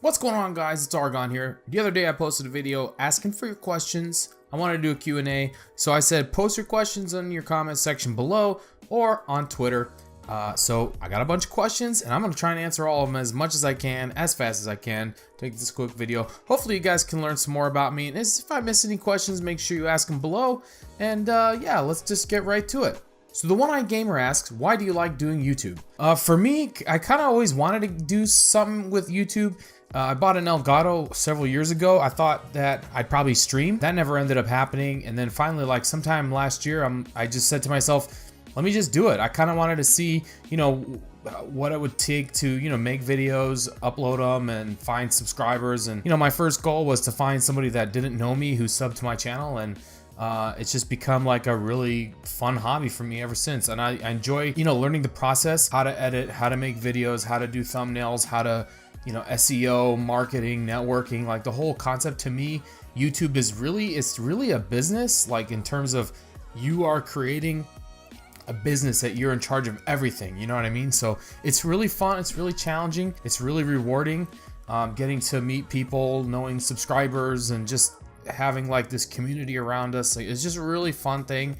What's going on, guys? It's Argon here. The other day I posted a video asking for your questions. I wanted to do a Q&A, so I said post your questions in your comment section below or on Twitter. So I got a bunch of questions and I'm going to try and answer all of them as much as I can, as fast as I can. Take this quick video. Hopefully you guys can learn some more about me, and if I miss any questions, make sure you ask them below. And yeah, let's just get right to it. So the One-Eyed Gamer asks, why do you like doing YouTube? For me, I kind of always wanted to do something with YouTube. I bought an Elgato several years ago. I thought that I'd probably stream. That never ended up happening. And then finally, like sometime last year, I just said to myself, let me just do it. I kind of wanted to see, what it would take to, make videos, upload them, and find subscribers. And, my first goal was to find somebody that didn't know me who subbed to my channel. And it's just become like a really fun hobby for me ever since. And I enjoy, learning the process, how to edit, how to make videos, how to do thumbnails, how to, SEO, marketing, networking, like the whole concept. To me, YouTube is really a business, like in terms of you are creating a business that you're in charge of everything, you know what I mean? So it's really fun, it's really challenging, it's really rewarding, getting to meet people, knowing subscribers, and just having like this community around us. Like, it's just a really fun thing.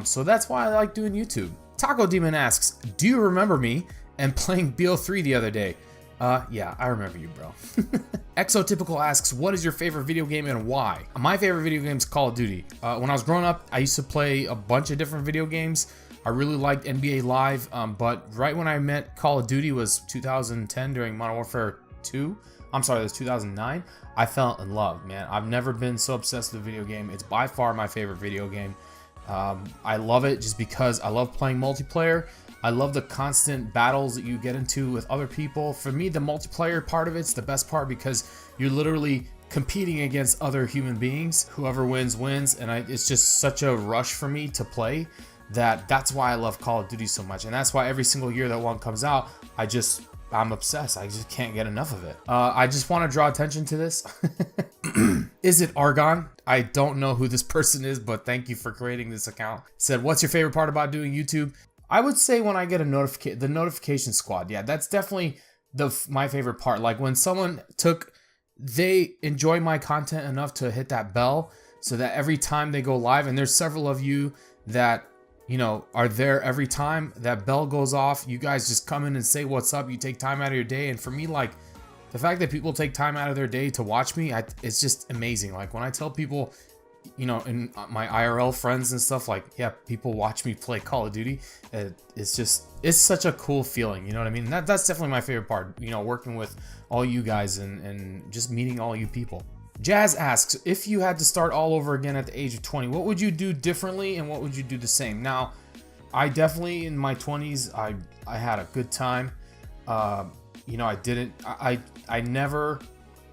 So that's why I like doing YouTube. Taco Demon asks, do you remember me and playing BO3 the other day? Yeah, I remember you, bro. Exotypical asks, what is your favorite video game and why? My favorite video game is Call of Duty. When I was growing up, I used to play a bunch of different video games. I really liked NBA Live, but right when I met Call of Duty was 2010 during Modern Warfare 2. I'm sorry, it was 2009. I fell in love, man. I've never been so obsessed with a video game. It's by far my favorite video game. I love it just because I love playing multiplayer. I love the constant battles that you get into with other people. For me, the multiplayer part of it's the best part because you're literally competing against other human beings. Whoever wins, wins. And it's just such a rush for me to play that's why I love Call of Duty so much. And that's why every single year that one comes out, I'm obsessed. I just can't get enough of it. I just want to draw attention to this. Is it Argon? I don't know who this person is, but thank you for creating this account. Said, what's your favorite part about doing YouTube? I would say when I get a the notification squad. Yeah, that's definitely my favorite part. Like when someone they enjoy my content enough to hit that bell so that every time they go live, and there's several of you that are there every time that bell goes off, you guys just come in and say what's up. You take time out of your day. And for me, like the fact that people take time out of their day to watch me, it's just amazing. Like when I tell people, in my IRL friends and stuff, like, yeah, people watch me play Call of Duty. It's such a cool feeling. You know what I mean? That's definitely my favorite part, working with all you guys and just meeting all you people. Jazz asks, if you had to start all over again at the age of 20, what would you do differently and what would you do the same? Now, I definitely, in my 20s, I had a good time. I never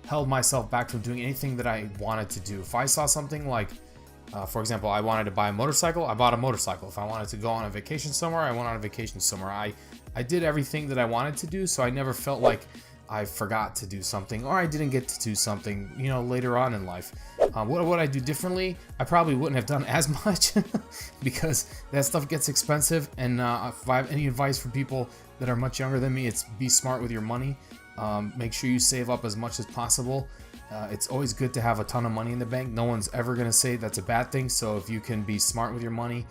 held myself back from doing anything that I wanted to do. If I saw something like, for example, I wanted to buy a motorcycle, I bought a motorcycle. If I wanted to go on a vacation somewhere, I went on a vacation somewhere. I did everything that I wanted to do, so I never felt like I forgot to do something or I didn't get to do something, later on in life. What would I do differently? I probably wouldn't have done as much because that stuff gets expensive. And if I have any advice for people that are much younger than me, it's be smart with your money. Make sure you save up as much as possible. It's always good to have a ton of money in the bank. No one's ever going to say that's a bad thing. So if you can be smart with your money,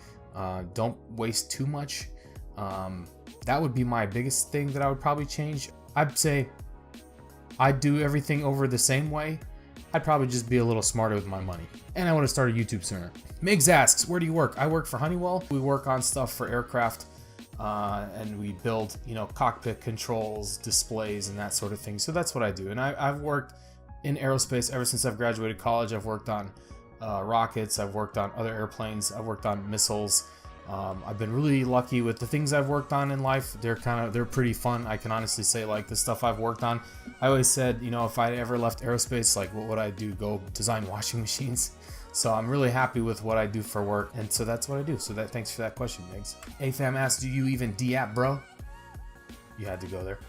don't waste too much. That would be my biggest thing that I would probably change. I'd say I'd do everything over the same way. I'd probably just be a little smarter with my money. And I would have started YouTube sooner. Migs asks, where do you work? I work for Honeywell. We work on stuff for aircraft. And we build, cockpit controls, displays, and that sort of thing. So that's what I do. And I've worked in aerospace ever since I've graduated college. I've worked on rockets. I've worked on other airplanes. I've worked on missiles. I've been really lucky with the things I've worked on in life. They're pretty fun. I can honestly say, like, the stuff I've worked on, I always said, if I ever left aerospace, like, what would I do? Go design washing machines. So I'm really happy with what I do for work, and so that's what I do. So thanks for that question, Migs. AFAM asks, do you even D-app, bro? You had to go there.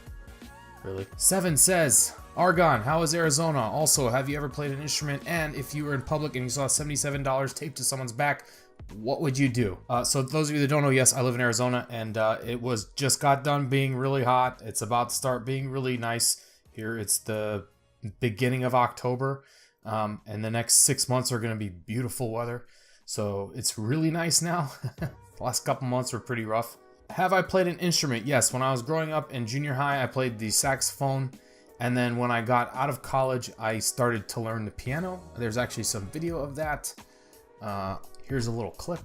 Really? Seven says, Argon, how is Arizona? Also, have you ever played an instrument? And if you were in public and you saw $77 taped to someone's back, what would you do? So those of you that don't know, yes, I live in Arizona, and it just got done being really hot. It's about to start being really nice here. It's the beginning of October, and the next 6 months are going to be beautiful weather. So it's really nice now. The last couple months were pretty rough. Have I played an instrument? Yes, when I was growing up in junior high, I played the saxophone. And then when I got out of college, I started to learn the piano. There's actually some video of that. Here's a little clip.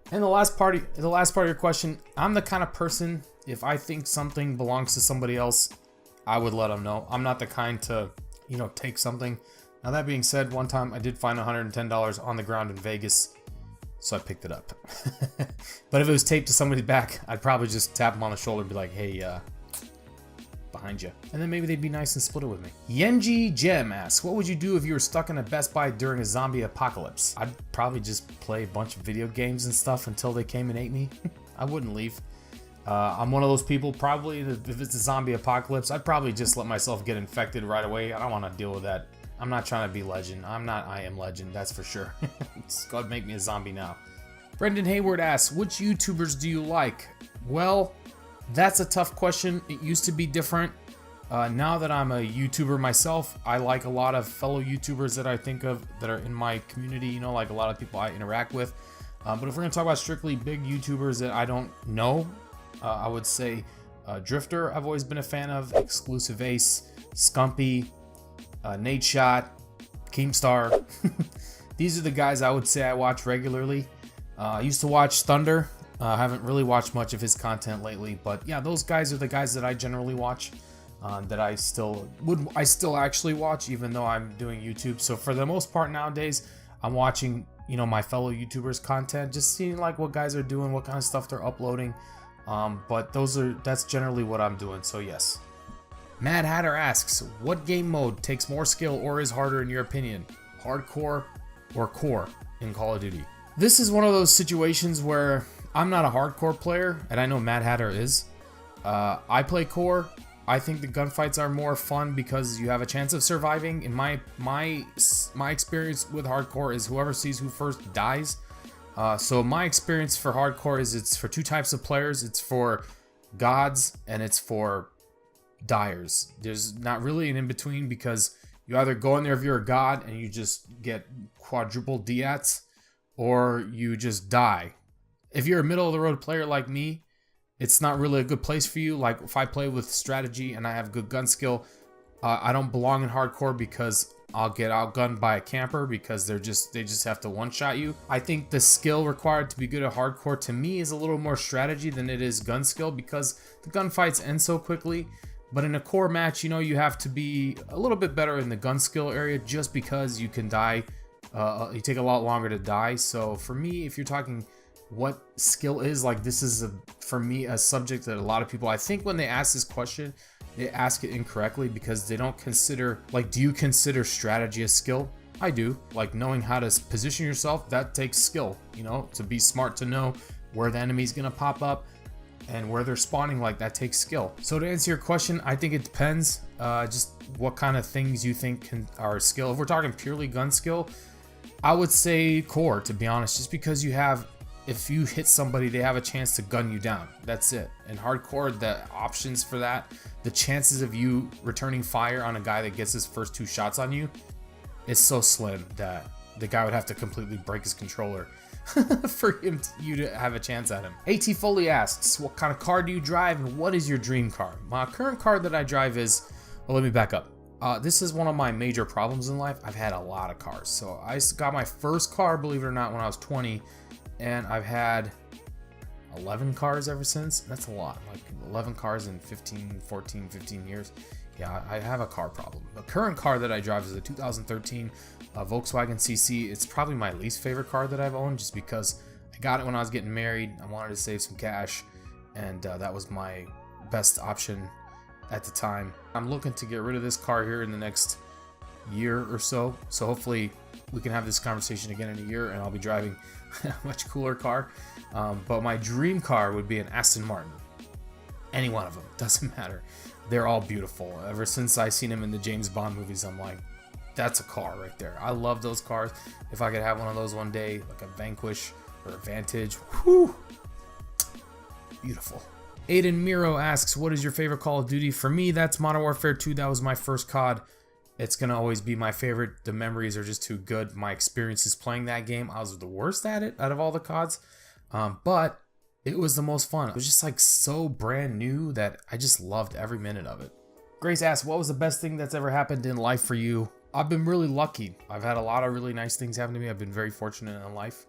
And the last part of your question, I'm the kind of person, if I think something belongs to somebody else, I would let them know. I'm not the kind to, take something. Now that being said, one time I did find $110 on the ground in Vegas, so I picked it up. But if it was taped to somebody's back, I'd probably just tap them on the shoulder and be like, hey, behind you. And then maybe they'd be nice and split it with me. Yenji Gem asks, what would you do if you were stuck in a Best Buy during a zombie apocalypse? I'd probably just play a bunch of video games and stuff until they came and ate me. I wouldn't leave. I'm one of those people, probably, if it's a zombie apocalypse, I'd probably just let myself get infected right away. I don't want to deal with that. I'm not trying to be Legend. I'm not I Am Legend, that's for sure. Just go ahead and make me a zombie now. Brendan Hayward asks, which YouTubers do you like? Well, that's a tough question. It used to be different. Now that I'm a YouTuber myself, I like a lot of fellow YouTubers that I think of that are in my community, like a lot of people I interact with. But if we're going to talk about strictly big YouTubers that I don't know, I would say Drifter, I've always been a fan of, Exclusive Ace, Scumpy, Nate Shot, Keemstar. These are the guys I would say I watch regularly. I used to watch Thunder. I haven't really watched much of his content lately, but yeah, those guys are the guys that I generally watch, that I still actually watch, even though I'm doing YouTube. So for the most part nowadays, I'm watching, my fellow YouTubers' content, just seeing like what guys are doing, what kind of stuff they're uploading. But that's generally what I'm doing. So yes. Mad Hatter asks, what game mode takes more skill or is harder in your opinion? Hardcore or core in Call of Duty? This is one of those situations where I'm not a hardcore player, and I know Mad Hatter is. I play core. I think the gunfights are more fun because you have a chance of surviving. In my experience with hardcore is whoever sees who first dies. So my experience for hardcore is it's for two types of players. It's for gods and it's for dyers. There's not really an in-between because you either go in there if you're a god and you just get quadruple diats, or you just die. If you're a middle-of-the-road player like me, it's not really a good place for you. Like if I play with strategy and I have good gun skill, I don't belong in hardcore because I'll get outgunned by a camper because they just have to one-shot you. I think the skill required to be good at hardcore to me is a little more strategy than it is gun skill because the gunfights end so quickly. But in a core match, you have to be a little bit better in the gun skill area just because you can die. You take a lot longer to die. So for me, if you're talking what skill is, like this is for me a subject that a lot of people, I think when they ask this question, they ask it incorrectly because they don't consider, like, do you consider strategy a skill? I do. Like knowing how to position yourself, that takes skill, to be smart, to know where the enemy's gonna pop up. and where they're spawning, like that takes skill. So to answer your question, I think it depends just what kind of things you think are skill. If we're talking purely gun skill, I would say core, to be honest, just because you have, if you hit somebody, they have a chance to gun you down. That's it. And hardcore, the options for that, the chances of you returning fire on a guy that gets his first 2 shots on you is so slim that the guy would have to completely break his controller for you to have a chance at him. AT Foley asks, what kind of car do you drive and what is your dream car? My current car that I drive is, well, let me back up. This is one of my major problems in life. I've had a lot of cars. So I got my first car, believe it or not, when I was 20, and I've had 11 cars ever since. That's a lot, like 11 cars in 15 years. Yeah, I have a car problem. The current car that I drive is a 2013 Volkswagen CC. It's probably my least favorite car that I've owned, just because I got it when I was getting married. I wanted to save some cash, and that was my best option at the time. I'm looking to get rid of this car here in the next year or so. So hopefully we can have this conversation again in a year, and I'll be driving a much cooler car. But my dream car would be an Aston Martin. Any one of them, doesn't matter. They're all beautiful. Ever since I seen them in the James Bond movies, I'm like, that's a car right there. I love those cars. If I could have one of those one day, like a Vanquish or a Vantage, whew, beautiful. Aiden Miro asks, what is your favorite Call of Duty? For me, that's Modern Warfare 2. That was my first COD. It's going to always be my favorite. The memories are just too good. My experiences playing that game, I was the worst at it out of all the CODs. But it was the most fun. It was just like so brand new that I just loved every minute of it. Grace asks, what was the best thing that's ever happened in life for you? I've been really lucky. I've had a lot of really nice things happen to me. I've been very fortunate in life.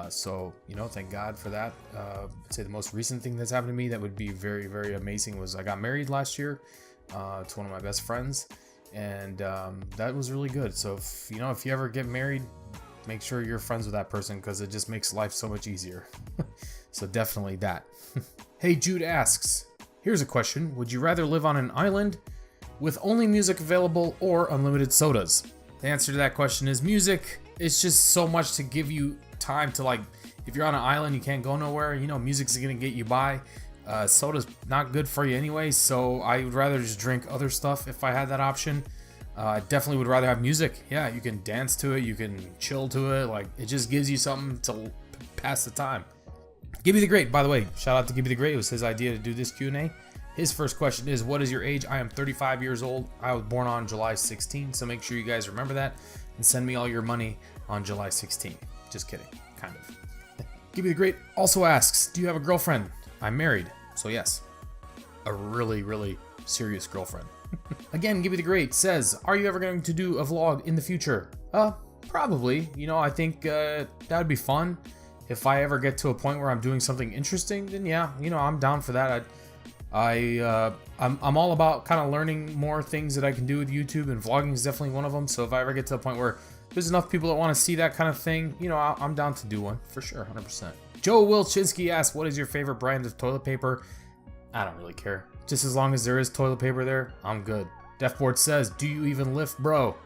So, you know, thank God for that. I'd say the most recent thing that's happened to me that would be very, very amazing was I got married last year to one of my best friends. And that was really good. So, if you ever get married, make sure you're friends with that person, because it just makes life so much easier. So definitely that. Hey, Jude asks, here's a question. Would you rather live on an island with only music available or unlimited sodas? The answer to that question is music. It's just so much to give you time to, like, if you're on an island, you can't go nowhere, music's gonna get you by. Soda's not good for you anyway, so I would rather just drink other stuff if I had that option. I definitely would rather have music. Yeah, you can dance to it, you can chill to it, like, it just gives you something to pass the time. Gibby the Great, by the way, shout out to Gibby the Great. It was his idea to do this Q&A. His first question is, what is your age? I am 35 years old. I was born on July 16, so make sure you guys remember that and send me all your money on July 16. Just kidding, kind of. Gibby the Great also asks, do you have a girlfriend? I'm married, so yes. A really, really serious girlfriend. Again, Gibby the Great says, are you ever going to do a vlog in the future? Probably. I think that would be fun. If I ever get to a point where I'm doing something interesting, then yeah, I'm down for that. I'm all about kind of learning more things that I can do with YouTube, and vlogging is definitely one of them. So if I ever get to a point where there's enough people that want to see that kind of thing, I'm down to do one for sure, 100%. Joe Wilczynski asks, what is your favorite brand of toilet paper? I don't really care. Just as long as there is toilet paper there, I'm good. Defboard says, do you even lift, bro?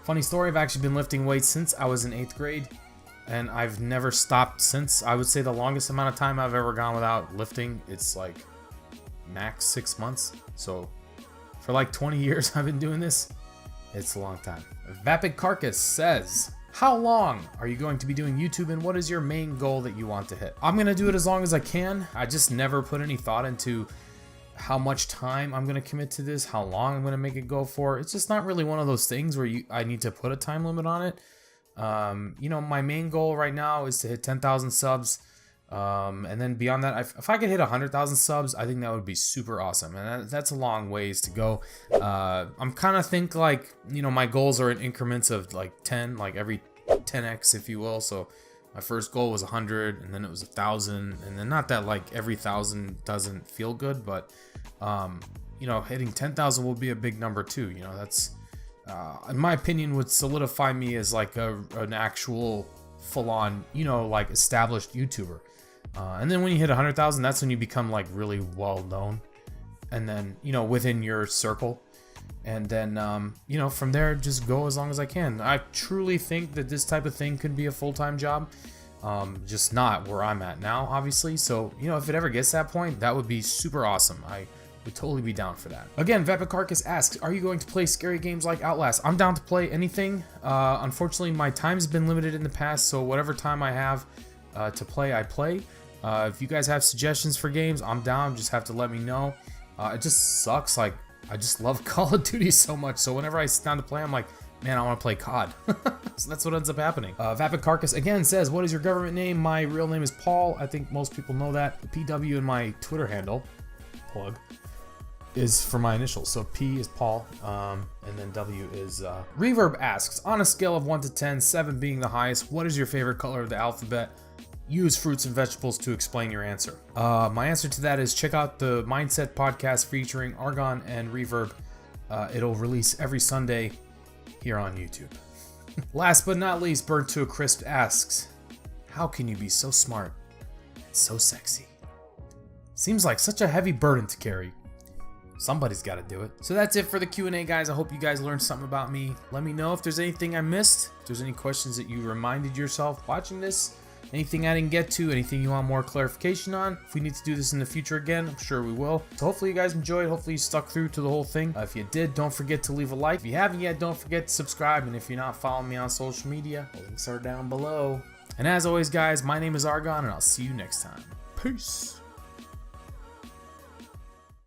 Funny story, I've actually been lifting weights since I was in 8th grade, and I've never stopped since. I would say the longest amount of time I've ever gone without lifting, it's like max 6 months. So for like 20 years I've been doing this. It's a long time. Vapid Carcass says, how long are you going to be doing YouTube, and what is your main goal that you want to hit? I'm going to do it as long as I can. I just never put any thought into how much time I'm going to commit to this, how long I'm going to make it go for. It's just not really one of those things where I need to put a time limit on it. My main goal right now is to hit 10,000 subs. And then beyond that, if I could hit 100,000 subs, I think that would be super awesome. And that's a long ways to go. I'm kind of think like, my goals are in increments of like 10, like every 10x, if you will. So my first goal was 100, and then it was 1,000, and then not that like every 1,000 doesn't feel good, but hitting 10,000 will be a big number too. That's in my opinion would solidify me as like an actual full-on, like established YouTuber. And then when you hit 100,000, that's when you become like really well known, and then within your circle, and then from there just go as long as I can. I truly think that this type of thing could be a full-time job. just not where I'm at now, obviously. So, you know, if it ever gets to that point, that would be super awesome. I would totally be down for that. Again, Vapicarcus asks, are you going to play scary games like Outlast? I'm down to play anything. Unfortunately, my time's been limited in the past, so whatever time I have to play, I play. If you guys have suggestions for games, I'm down. Just have to let me know. It just sucks. Like, I just love Call of Duty so much, so whenever I sit down to play, I'm like, man, I want to play COD. So that's what ends up happening. Vapicarcus again says, what is your government name? My real name is Paul. I think most people know that. The PW in my Twitter handle, plug, is for my initials. So P is Paul, and then W is... Reverb asks, on a scale of 1 to 10, 7 being the highest, what is your favorite color of the alphabet? Use fruits and vegetables to explain your answer. My answer to that is check out the Mindset podcast featuring Argon and Reverb. It'll release every Sunday here on YouTube. Last but not least, Burnt to a Crisp asks, how can you be so smart and so sexy? Seems like such a heavy burden to carry. Somebody's got to do it. So that's it for the Q&A, guys. I hope you guys learned something about me. Let me know if there's anything I missed, if there's any questions that you reminded yourself watching this, anything I didn't get to, anything you want more clarification on. If we need to do this in the future again, I'm sure we will. So hopefully you guys enjoyed. Hopefully you stuck through to the whole thing. If you did, don't forget to leave a like. If you haven't yet, don't forget to subscribe. And if you're not following me on social media, the links are down below. And as always, guys, my name is Argon, and I'll see you next time. Peace.